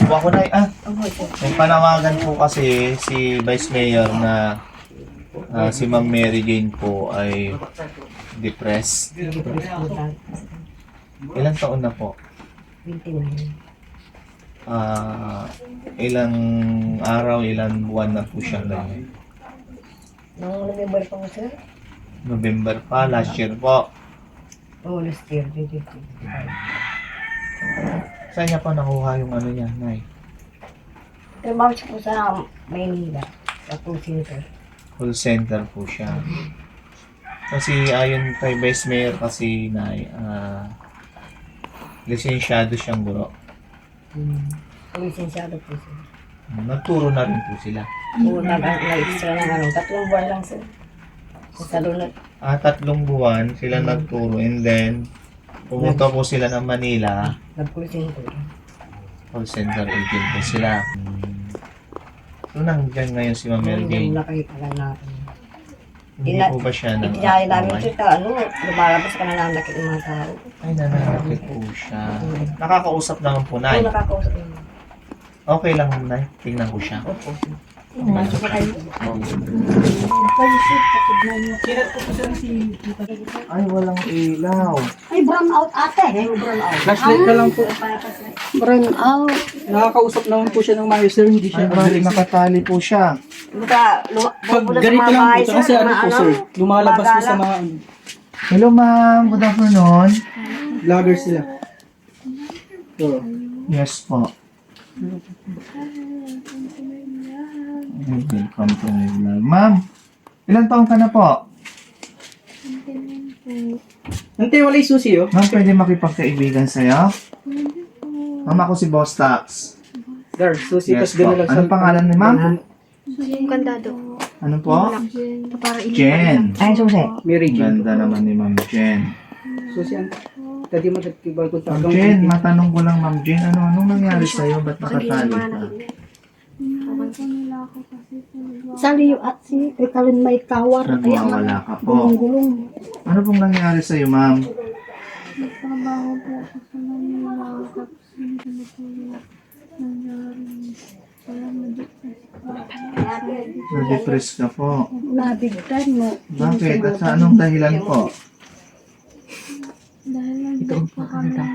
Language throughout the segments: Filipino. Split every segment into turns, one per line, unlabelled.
Ako na, may panawagan po kasi si Vice Mayor na si Ma'am Mary Jane po ay depressed. Ilang taon na po?
29.
Ilang araw, ilang buwan na po siya ganyan?
Nung November pa ko sir?
November pa, last year po.
Oo, last year, 2025.
Saan niya po nakuha yung ano niya, Nay?
Trabaho siya po sa Maynila, sa call center.
Call center po siya. Kasi ayon kay Vice Mayor kasi, Nay, lisensyado siyang guro.
Lisensyado po sir.
Nagturo na rin po sila.
Oo, nag-extra ng 3 buwan lang sir. Sa salunod.
3 buwan sila nagturo and then pumunta po sila ng Manila.
Nag-call center.
Call center agent po sila. So nandiyan ngayon si Ma'am Mary Jane.
Nakita lang natin.
Hindi po ba siya nang
Itinaya namin siya, lumalabas ka na nanakit ng mga tao.
Ay, nananakit po siya. Nakakausap naman po, Nay.
Oo, nakakausap naman.
Okay lang, Nay. Tingnan ko siya.
Opo. Masok pa kayo.
Ay, walang ilaw.
Ay, brown out ate. Ay, brown out.
Flashlight ka lang po.
Brown out.
Nakakausap naman po siya ng maayos, sir. Hindi
Ay,
siya
bali nakatali po siya.
Pag ganito lang po, kasi ano po, sir, lumalabas po sa mga
Hello, ma'am. Good afternoon.
vloggers sila. So,
Yes po. Welcome to my vlog. Ma'am, ilang taon ka na po?
Ante, wala yung susi, oh.
Ma'am, pwede makipagkaibigan sa'yo? Ma'am, ako si Boss Tax.
Dar, susi,
Yes
tas
po.
gano'n lang
Anong pangalan ni ma'am?
Yung kandado.
Ano po?
Para
Jen.
Ay, susi.
Mary Jane.
Ganda naman ni Ma'am Jen.
Susi, ang tadi mo nagkibal ko
Ma'am Jen, matanong ko lang Ma'am Jen, anong nangyari sa'yo? Ba't nakatali ka?
Sali yung at si Rikalin may kawar. Kaya
Nagwawala ka po.
gulong-gulong.
Ano pong nangyari sa'yo, ma'am?
Nagtrabaho po ako sa Manila. Tapos hindi na po nangyari. Walang na-depress.
Na-depress ka po.
Nabigtan mo.
Bakit? At sa anong dahilan po?
Dahil nandun po kami ng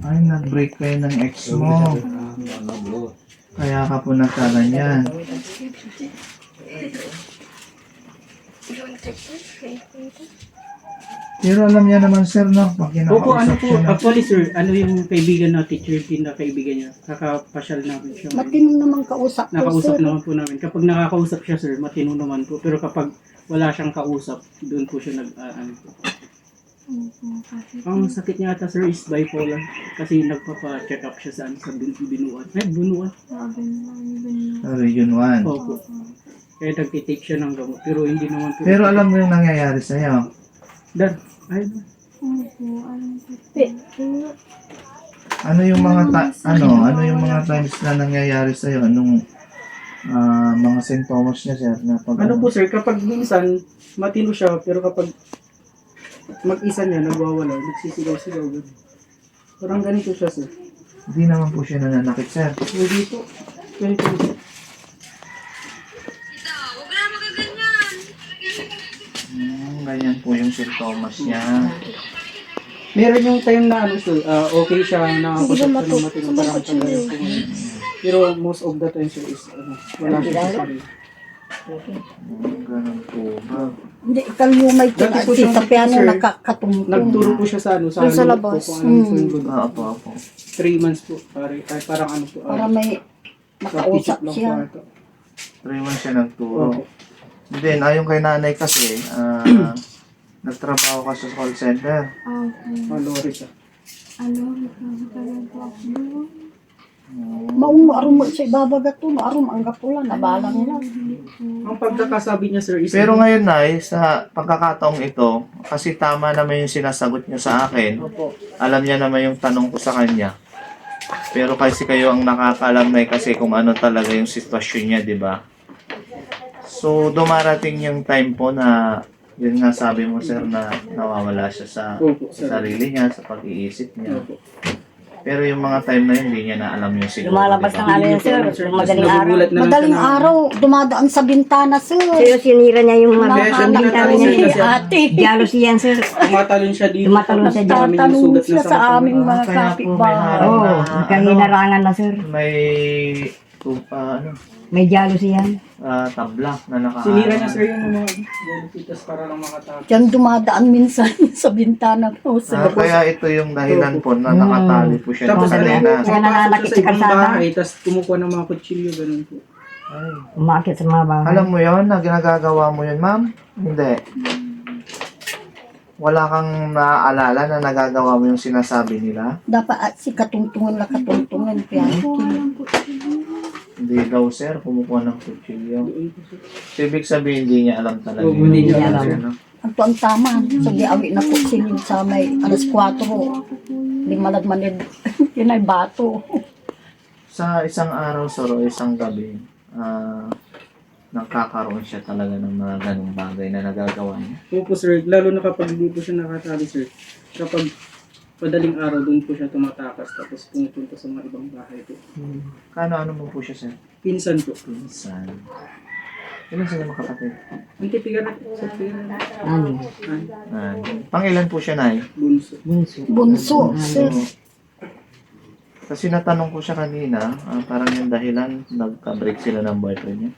Ay, nag-break kayo ng ex mo. Kaya ka po nagkaganyan. Pero alam niya naman, sir, no? Pag
Opo, ano
kinakausap
po,
siya na.
actually, sir, ano yung kaibigan na teacher team na kaibigan niya? Kakapasyal namin siya.
Matinong naman kausap ko,
Nakausap
sir.
naman po namin. Kapag nakakausap siya, sir, matino naman po. Pero kapag wala siyang kausap, doon po siya ano po. Ang sakit niya ata, sir, is bipolar. Kasi nagpapa-check up siya sa binuan. Bunuan.
Sa Region 1.
Opo. Kaya nagtitake siya ng gamot. Pero hindi naman po.
Pero alam mo yung nangyayari sa'yo.
Dar, ay,
Ano yung mga ano yung mga times na nangyayari sa iyo? Anong mga sintomas niya, sir? Na pag,
ano po, sir, kapag minsan, matino siya, pero kapag mag-isa niya, nagwawala, nagsisigaw-sigaw. Ganun. Parang ganito siya, sir.
Hindi naman po siya nananakit, sir.
Hindi po. Ganito po.
Ganyan po yung sintomas niya.
Meron yung time na ano, sir, okay siya, nakakasap siya ng matino, parang talagang po. Pero most of the time, sir, is wala siya sa sarili.
Ganun po ba?
Hindi, kalyumay ko
Dati po
kasi
siyang
sa piano
teacher.
nakakatungtong.
Nagturo po siya sa ano,
Doon sa
loob
labas.
Po, kung ano po yung good.
Opo.
3 months po, parang ano po.
Para may makausap
lang
siya.
po ata.
3 months siya nagturo.
Opo.
Then, ayon kay nanay kasi, nagtrabaho ka sa call center.
Malori siya.
Maong maarum mo sa ibabagat to, maarum ang gapula, nabalang lang.
Ang pagkakasabi niya, sir, is
Pero ngayon, Nay, sa pagkakataong ito, kasi tama naman yung sinasagot niyo sa akin.
Opo.
Alam niya naman yung tanong ko sa kanya. Pero kasi kayo ang nakakaalam, Nay, kasi kung ano talaga yung sitwasyon niya, di ba? So, dumarating yung time po na, yun nga sabi mo, sir, na nawawala siya sa
Opo, sir.
sarili niya, sa pag-iisip niya.
Opo.
Pero yung mga time na yun, hindi niya na alam yung siguro.
Lumalabas
di
ng
ba?
ano yan, sir. Madaling araw.
Nagugulat na lang
Madaling
siya na-
araw, dumadaan sa bintana, sir.
Sir, sinira niya yung mga
Kaya siya
Nahanap
nila
kami
talaga
ni
siya.
ate.
jealousy yan, sir.
Tumatalon siya dito.
Tumatalon siya dyan.
Dami yung
Tatanong
sugat na
siya sa aming mga
Kaya po may
kapitbahay.
harang
Oo,
na,
kaninarangan na, sir.
may
May jealousy yan.
tabla na nakaharang.
Sinira niya sir yung mga galipitas para lang makatapos.
Diyan dumadaan minsan sa bintana ko, sir.
Kaya ito yung dahilan po na nakatali po siya
Tapos
sa
ano po,
kanina.
Kaya
pumapasok
nananakit
siya
sa
sa ibang
kalsada.
bahay, tapos kumukuha ng mga kutsilyo, ganun po.
Ay.
Umakit sa mga bahay.
Alam mo yon na ginagagawa mo yun, ma'am? Hindi. Wala kang naaalala na nagagawa mo yung sinasabi nila?
Dapat si katungtungan na katungtungan. Kaya
Hindi daw, sir. Kumukuha ng kutsilyo. So, ibig sabihin, hindi niya alam talaga.
Oo, hindi niya
alam.
Ano?
ang tuang tama. So di awi na po silid sa may alas 4. Di malagmanid. Yun ay bato.
Sa isang araw, sir, o isang gabi, nagkakaroon siya talaga ng mga ganong bagay na nagagawa niya.
Opo sir, lalo na kapag hindi po siya nakatali sir. Kapag madaling araw doon po siya tumatakas tapos pumupunta sa mga ibang bahay po.
Ano mo po siya, sir?
Pinsan po.
Pinsan. Ilan sila makapatid?
Ang tipigan na sa tipigan na.
Ano?
Pangilan po siya, Nay?
Bunso.
Bunso.
Bunso, sir.
Kasi natanong ko siya kanina, parang yung dahilan, nagka-break sila ng boyfriend niya.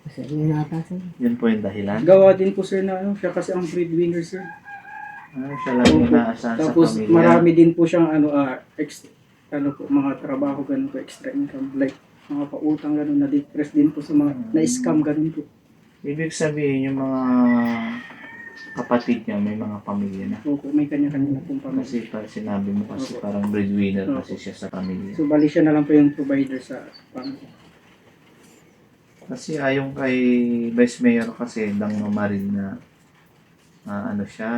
Sir, yun ata, sir.
Yun po yung dahilan.
Gawa din po sir na ano, siya kasi ang breadwinner sir.
Siya lang yung naasahan sa
Tapos
pamilya.
marami din po siyang mga trabaho ganun po, extra income like mga pautang ganun, na-depress din po sa mga na-scam ganun po.
Ibig sabihin, yung mga kapatid niya, may mga pamilya na.
Opo, may kanya-kanya na pong pamilya.
Kasi sinabi mo kasi parang breadwinner kasi siya sa pamilya.
So bali siya na lang po yung provider sa pamilya.
Kasi ayon kay Vice Mayor kasi, Dang Mamaril na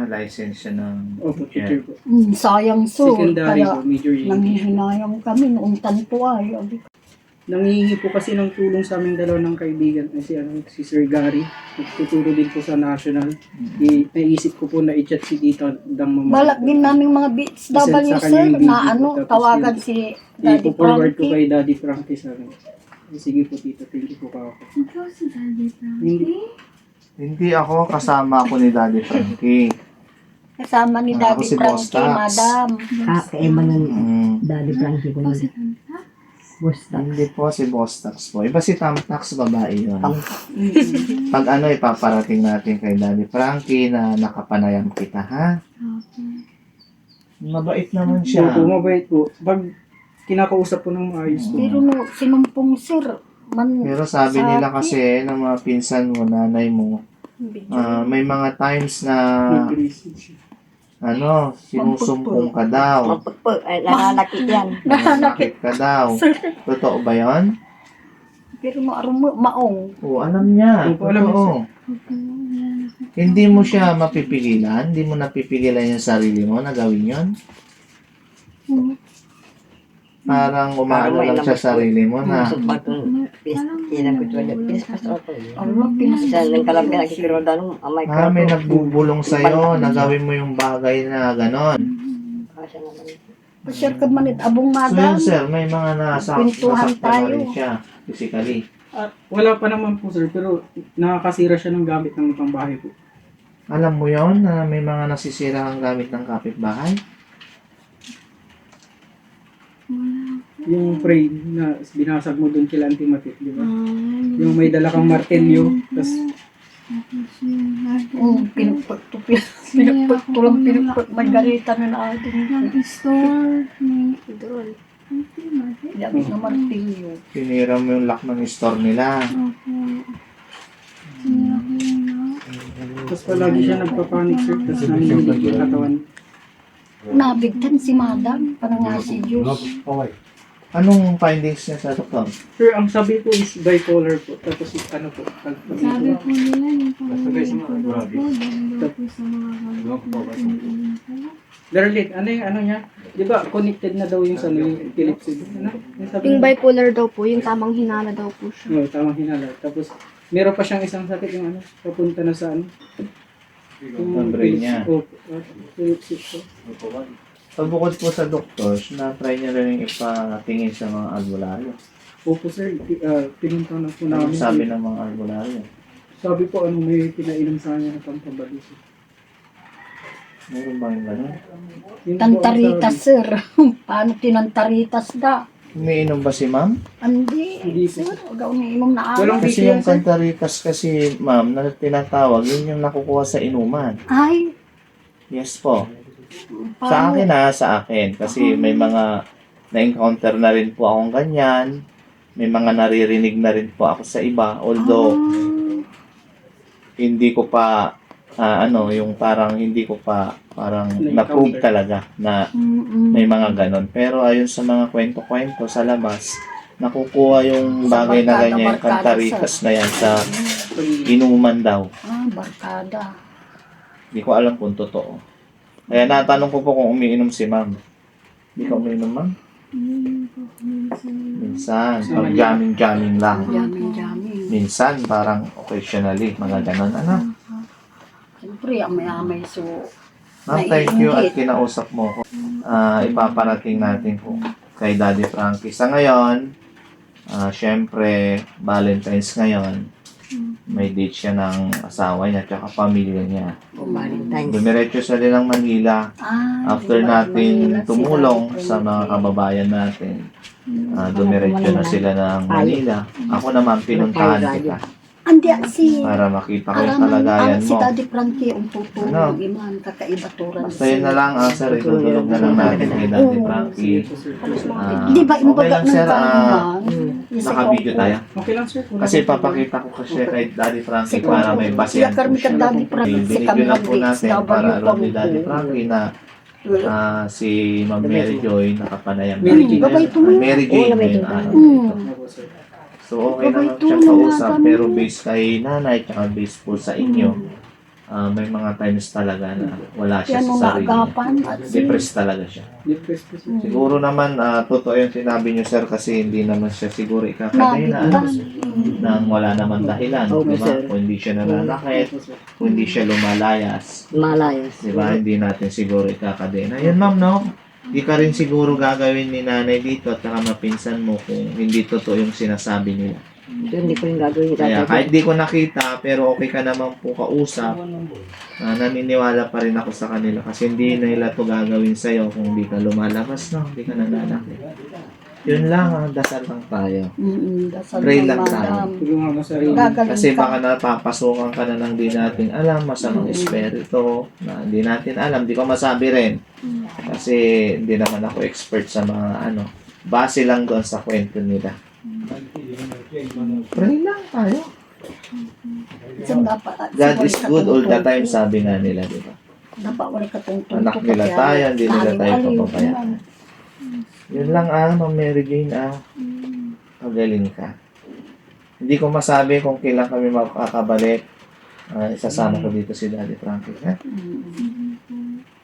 license siya ng
Opo, teacher po.
Sayang, sir.
Secondary
Kaya
po, major English.
nanghihinayang kami noong tanto ay.
Nangihingi po kasi ng tulong sa aming dalawa ng kaibigan si Sir Gary. Nagtuturo din po sa national. Naisip ko po na i-chat si Tito Dang Mamaril.
Balak din namin mga BHW,
Isend sa kanya
sir,
yung video
na
ko, tapos
tawagan
yun.
si Daddy
I-forward ko
Frankie.
kay Daddy Frankie sa akin. Sige po Tito, thank you po ako.
Ikaw si Daddy
Hindi.
Frankie?
Hindi ako, kasama ako ni Daddy Frankie.
Kasama ni
Ako
Daddy
si
Frankie,
Boss Tax.
madam.
Kaiba ng
Mm.
Daddy Frankie ko
Ikaw si
nun.
Tanta?
Basta.
Hindi po si Boss Tax po. Iba si Tam Tax, babae yun. Pag ipaparating natin kay Daddy Frankie na nakapanayam kita, ha? Mabait naman siya.
Opo, mabait po. Pag kinakausap po ng maayos po.
Pero no, sinumpong sir,
Pero sabi nila kasi ng mga pinsan mo, nanay mo, may mga times na
Nag-research siya.
sinusumpong ka daw.
Nananakit yan.
Nananakit ka daw. Totoo ba yon?
pero no, maong.
Oo, alam niya.
Opo, alam niya,
Totoo. Hindi mo siya mapipigilan? Hindi mo napipigilan yung sarili mo na gawin yon? Parang umaano lang siya sa sarili mo na
Ano,
may nagbubulong sa'yo na gawin mo yung bagay na ganon.
Sir, kamanit abong
So
madam.
yun sir, may mga
Kwentuhan
nasaktan na rin
tayo.
siya physically.
Wala pa naman po sir, pero nakakasira siya ng gamit ng ibang bahay po.
Alam mo yon na may mga nasisira ang gamit ng kapitbahay?
Yung pray na binasag mo doon kila Auntie Matit, di ba? Yung may dala kang martelyo, tapos
Pinagpagtulang Margarita na natin.
Nag-store ni
Yabi na martilyo.
Sinira mo yung lock ng store nila.
tapos palagi siya nagpapanik sir, tapos nanginginig yung katawan.
Nabigtan si madam, parang nga si Diyos.
Anong findings niya sa doktor?
Sir, ang sabi ko is bipolar po, tapos ano po,
Sabi po nila yung pamilya ko daw po, dahil daw po sa mga gamit na iniinom ko.
Darling, ano niya? Di ba connected na daw yung sa yung epilepsy? Ano? Yung sabi
Yung
niya?
bipolar daw po, yung tamang hinala daw po siya.
Oo, tamang hinala. Tapos meron pa siyang isang sakit yung papunta na sa
Ang brain niya.
Opo, epilepsy po.
Pabukod po sa doktor, na-try niya rin ipatingin sa mga albularyo.
Opo sir, pinunta na po
Ano
namin.
sabi ng mga albularyo?
Sabi po may pinainom sa kanya na pampabalis.
Meron ba yung gano'n?
Yun po ang
Tantaritas,
sabi.
sir. Paano tinantaritas da?
Umiinom ba si ma'am?
Hindi,
Hindi po.
sir. Huwag ako umiinom na
Walang
araw.
Kasi yung kantaritas kasi, ma'am, na tinatawag, yun yung nakukuha sa inuman.
Ay,
Yes po. Sa
paano?
akin sa akin. Kasi may mga na-encounter na rin po akong ganyan. May mga naririnig na rin po ako sa iba. Although, hindi ko pa, yung parang hindi ko pa, parang na-prove talaga na may mga ganon. Pero ayon sa mga kwento-kwento sa labas, nakukuha yung
Sa
bagay na
barkada,
ganyan, yung
barkada,
kantaritas na yan sa inuman daw.
Barkada.
Hindi ko alam kung totoo. Kaya natanong ko po kung umiinom si ma'am. Hindi ka umiinom, ma'am? Minsan. Pag jamming-jamming lang.
Jamin.
Minsan, parang occasionally, mga ganon. Ano?
Siyempre, amay-amay so.
Ma'am, thank you at kinausap mo ko. Ipaparating natin po kay Daddy Frankie. Sa ngayon, syempre, Valentine's ngayon, may date siya ng asawa niya at pamilya niya. Dumiretso sila ng Manila. After natin tumulong sa mga kababayan natin, dumiretso na sila ng Manila. Ako naman, pinuntahan kita
Andi si
para makita ko yung
Araman,
kalagayan
si
mo.
Daddy Frankie ang
Ano?
tutulong iman kakaibaturan.
Basta yun na lang, sir, itutulog na lang natin kay Daddy Frankie.
Di ba
Okay
imbaga
lang,
ng
sir,
kanan?
naka-video tayo.
Okay lang sir. Wala
Kasi
na-
papakita ko kasi kay Daddy Frankie para may basehan po
Karmi ka
siya.
Daddy Frankie si
Binigyan lang po
Kamragdi,
natin
sa
para
Bayo
alam ni Daddy Frankie na si Ma'am Mary Joy nakapanayam na.
Mary Jane.
Gabay ito mo.
Mary Jane na yung araw
Mm.
dito.
Opo, sir.
So okay naman siyang kausap pero based kay nanay tsaka based po sa inyo, may mga times talaga na wala siya
Yan ang
sa sarili niya.
naagapan at si
Depressed talaga siya.
Depressed po sir.
Siguro naman, totoo yung sinabi niyo sir kasi hindi naman siya siguro ikakadena nang wala naman dahilan. Diba? Kung hindi siya nananakit,
Opo, sir.
kung hindi siya lumalayas. Diba? Hindi natin siguro ikakadena. Yun ma'am, no? Di ka rin siguro gagawin ni nanay dito at saka mapinsan mo kung hindi totoo yung sinasabi nila.
Hindi ko rin gagawin
Kaya kahit di ko nakita, pero okay ka naman po kausap, naniniwala pa rin ako sa kanila kasi hindi nila to gagawin sa'yo kung di ka lumalabas, no? Hindi ka nananakit. Yun lang, dasal lang tayo.
dasal
Pray
ng
lang
madam.
Tulungan mo sarili.
Gagaling
Kasi
ka.
baka napapasukan ka na ng di natin alam, masamang espiritu, na di natin alam, di ko masabi rin. Kasi hindi naman ako expert sa mga base lang doon sa kwento nila. Pray lang tayo. God is good all the time, sabi nga nila, di ba?
Dapat wala katungtong.
Anak nila tayo, hindi nila tayo papabayaan. Yun lang Ma'am Mary Jane Pagaling ka. Hindi ko masabi kung kailan kami makakabalik. Isasama ko dito si Daddy Frankie.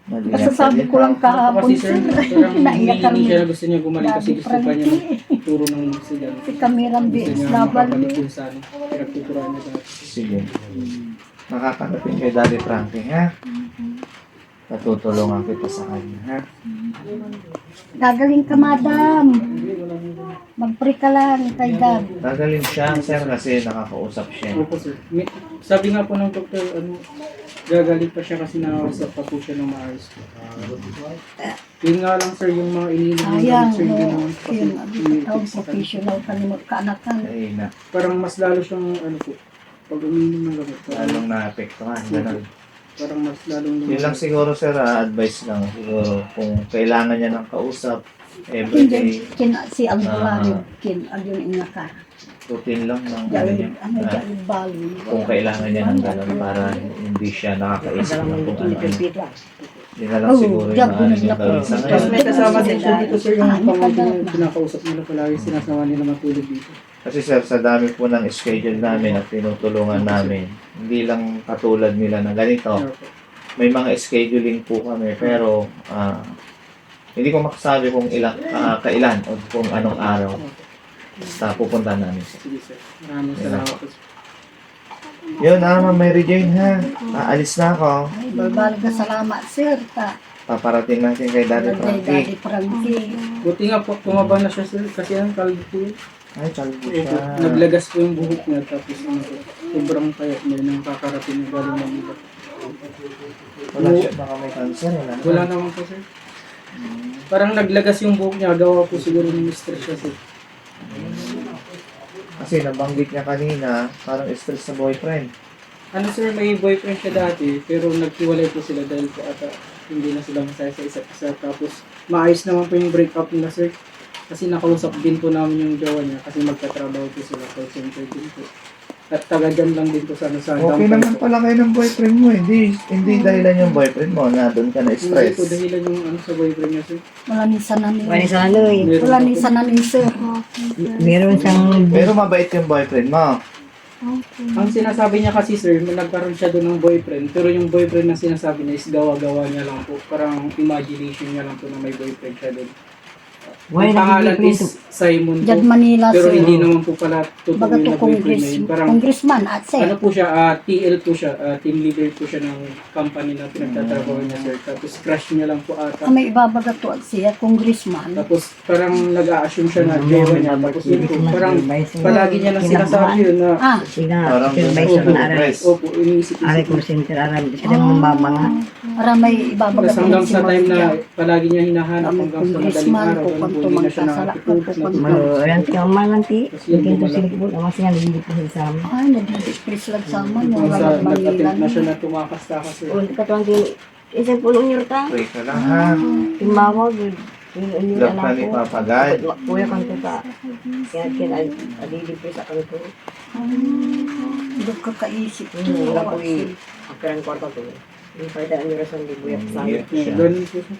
Mag-ingat ka
Nasasabi
dito.
ko lang kahapon,
Kasi sir, parang
naiyak
hindi
kami.
siya gusto niya gumaling kasi
Daddy
gusto pa niya
Frankie.
turo ng sila.
Si Kamirang
Gusto
BS
niya
Laban.
makakabalik dun sa pinagtuturuan niya dati.
Sige. Nakakarating kay Daddy Frankie, ha? Natutulungan kita sa kanya, ha?
Gagaling ka, madam. Mag-pray ka lang kay Dad.
Gagaling siya, sir, kasi nakakausap siya.
Opo sir. Sabi nga po ng doktor, gagaling pa siya kasi nakakausap pa po siya ng maayos. Yun nga lang sir, yung mga ininom ng
Sayang,
gamot, sir, hindi
no?
naman
Yun, ang professional ka ni magkaanakan.
Ay,
parang mas lalo siyang po, pag uminom ng gamot.
lalong naapektuhan. Ganun.
Parang mas lalong
Yun lang siguro, sir, advice lang. Siguro, kung kailangan niya ng kausap,
Hindi,
everyday,
si Alvarado, ayun ina ka.
routine lang ng ano
Dahil,
niya.
dahil balo.
Kung kailangan niya ng ganun para hindi siya nakakaisip ng kung ano-ano. Yun na lang
Oh,
siguro yung
diyan,
maaaring
bunod na
niya gawin sa
po.
Tapos
ngayon.
may kasama din po dito sir, yung
Ah,
pamangkin
ano
yung
ka
kinakausap nila palagi, sinasama nila matulog dito.
Kasi sir, sa dami po ng schedule namin at tinutulungan namin, hindi lang katulad nila na ganito.
Kaya po.
May mga scheduling po kami, pero hindi ko makasabi kung kailan o kung anong araw. Basta pupunta namin.
Sige sir, maraming salamat po sir.
Yun Ma'am Mary Jane, ha? Aalis na ako.
Balbal ka salamat, sir.
Paparating natin kay Daddy
Daddy
Frankie.
Frankie.
Buti nga po, tumaba na siya sir, kasi ang kalbo po yun.
Ay, kalbo
Opo,
siya.
naglagas po yung buhok niya, tapos ano po, sobrang payat niya nang kakarating niya galing Manila.
Wala siya, baka may cancer.
Wala naman po sir. Parang naglagas yung buhok niya, gawa po siguro ng stress siya sir.
Kasi nabanggit niya kanina, parang stress sa boyfriend.
Ano sir, may boyfriend siya dati, pero naghiwalay po sila dahil po ata hindi na sila masaya sa isa't isa. Tapos maayos naman po yung breakup nila sir. Kasi nakausap din po namin yung jowa niya kasi magkatrabaho po sila call center din po. At taga dyan lang din po sa
Okay
Dampay
naman
po.
pala kayo ng boyfriend mo. Hindi dahilan yung boyfriend mo na doon ka na
Hindi
stress.
po dahilan yung ano sa boyfriend niya sir.
Wala ni sananin.
Meron
Wala
pa
ni
po.
sananin sir.
Meron siyang
Pero mabait yung boyfriend mo.
Ang sinasabi niya kasi sir, may nagkaroon siya doon ng boyfriend, pero yung boyfriend na sinasabi niya is gawa-gawa niya lang po. Parang imagination niya lang po na may boyfriend siya doon. Ang pangalan is Simon
Diyan
po.
Manila
Pero
sir.
hindi naman po pala totoo
Baga
yung
to
na boyfriend niya. Yung parang
congressman at sir.
ano po siya, TL po siya, team leader po siya ng company na pinagtatrabaho niya sir. Tapos crush niya lang po ata.
May ibabaga to at siya, congressman.
Tapos parang nag-a-assume siya na jowa niya. Tapos yun po, parang palagi niya lang sinasabi yun na
Ah,
Parang
supervisor
gusto
na
mo stress.
opo, iniisip
Aray ko center aram sila mababanga.
para may ibabaga
Tapos hanggang
si
sa time na
Maria.
palagi niya hinahanap
Ang
hanggang sa madaling
congressman
araw,
po,
ganun po,
kung
hindi na siya
tumangkasala,
nakakatulog,
kung
natutulog.
Ayan siya malanti.
Tapos yun
Ikin to
bumalik.
sila po. Ang siya nagigit po sila sa amin.
Ay, nag-express lang sa amin.
Hanggang
Wala
sa
nang
nag-attempt na siya
Manila.
na tumakas-takas sir.
Kung katuang din, isang pulong niyo ta.
Pray ka lang ha.
Timawag. Yung niyo
Love ka ni
na
Papa God.
Kuya kanto sa. Kaya adili po sa kanto.
Hindi ka kaisip.
Wala ko ang perang kwarta to. Yung pwedaan niyo rason di buyak sa amin.
Yeah, ganun po siya.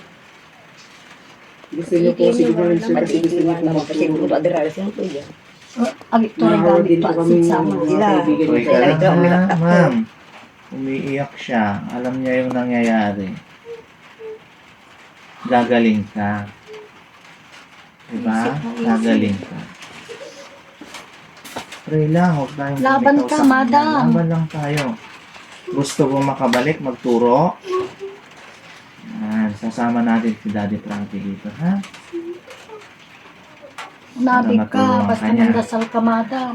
Gusto niyo po siguro sir kasi gusto niyo po
Kasi
magturo.
buto adira siya po yan.
Agit to rin
Nakakawag
gamit
din
to
po
at
kami
sama.
Sila.
kaibigan
Pray
niyo.
ka lang
Ito,
ha,
umiyak ako.
ma'am. Umiiyak siya. Alam niya yung nangyayari. Gagaling ka. Diba? Gagaling ka. Pray lang, huwag tayong
Laban
bumitaw
ka,
sa kanya.
madam.
Laban lang tayo. Gusto mo makabalik, magturo? Yan, sasama natin si Daddy Frankie dito, ha?
Nabig ka,
Matulungan
basta
ka niya.
nandasal ka, madam.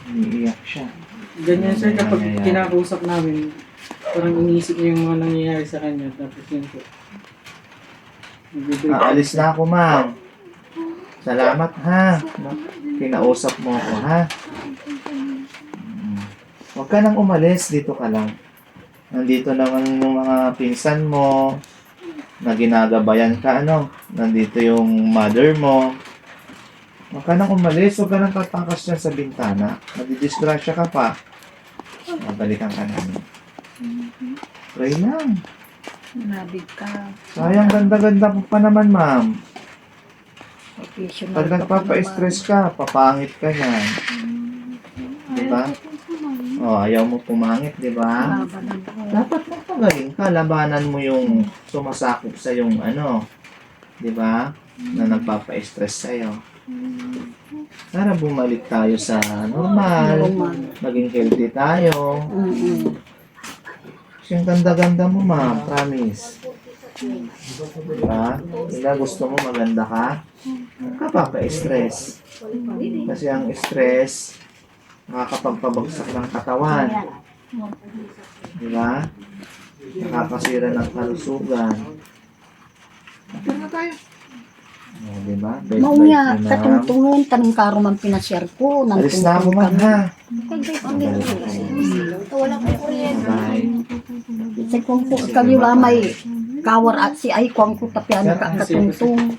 Umiiyak siya.
Ganyan sir kapag
Nangyayari.
kinakausap namin, parang iniisip niya yung mga nangyayari sa kanya. Tapos yun po. Nagbe-break up.
Aalis na ako, ma'am. Salamat, ha? Kinausap mo ako, ha? Huwag ka nang umalis. Dito ka lang. Nandito naman yung mga pinsan mo na ginagabayan ka, ano? Nandito yung mother mo. Huwag ka nang umalis. Huwag ka nang tatakas dyan sa bintana. Madidisgrasya ka pa. Babalikan ka namin. Pray lang.
Nabig ka.
Sayang ganda-ganda mo pa naman, ma'am.
Occasional
Pag
ka pa
nagpapa-stress ka, papangit ka yan. Diba? O, ayaw mo pumangit, diba?
naman. Laban lang ka.
Dapat magpagaling ka, labanan mo yung sumasakop sa yung ano, diba? Na nagpapa-stress sa'yo. Para bumalik tayo sa normal,
Normal.
maging healthy tayo.
Mm-mm.
Kasi ang ganda-ganda mo, ma, promise. Diba? Diba gusto mo maganda ka? Kapapa-stress. Kasi ang stress, nakakapagpabagsak ng katawan. Diba? Nakakasira ng kalusugan. Ito na tayo. O, diba? Bed
Mao
by
nga,
two na.
katungtungan, tanong karo man pinashare ko.
Alis na ako, man, ha? Bye.
Sa kung po kaliwa may kawar at si ay kung ko tapyan ka katungtong.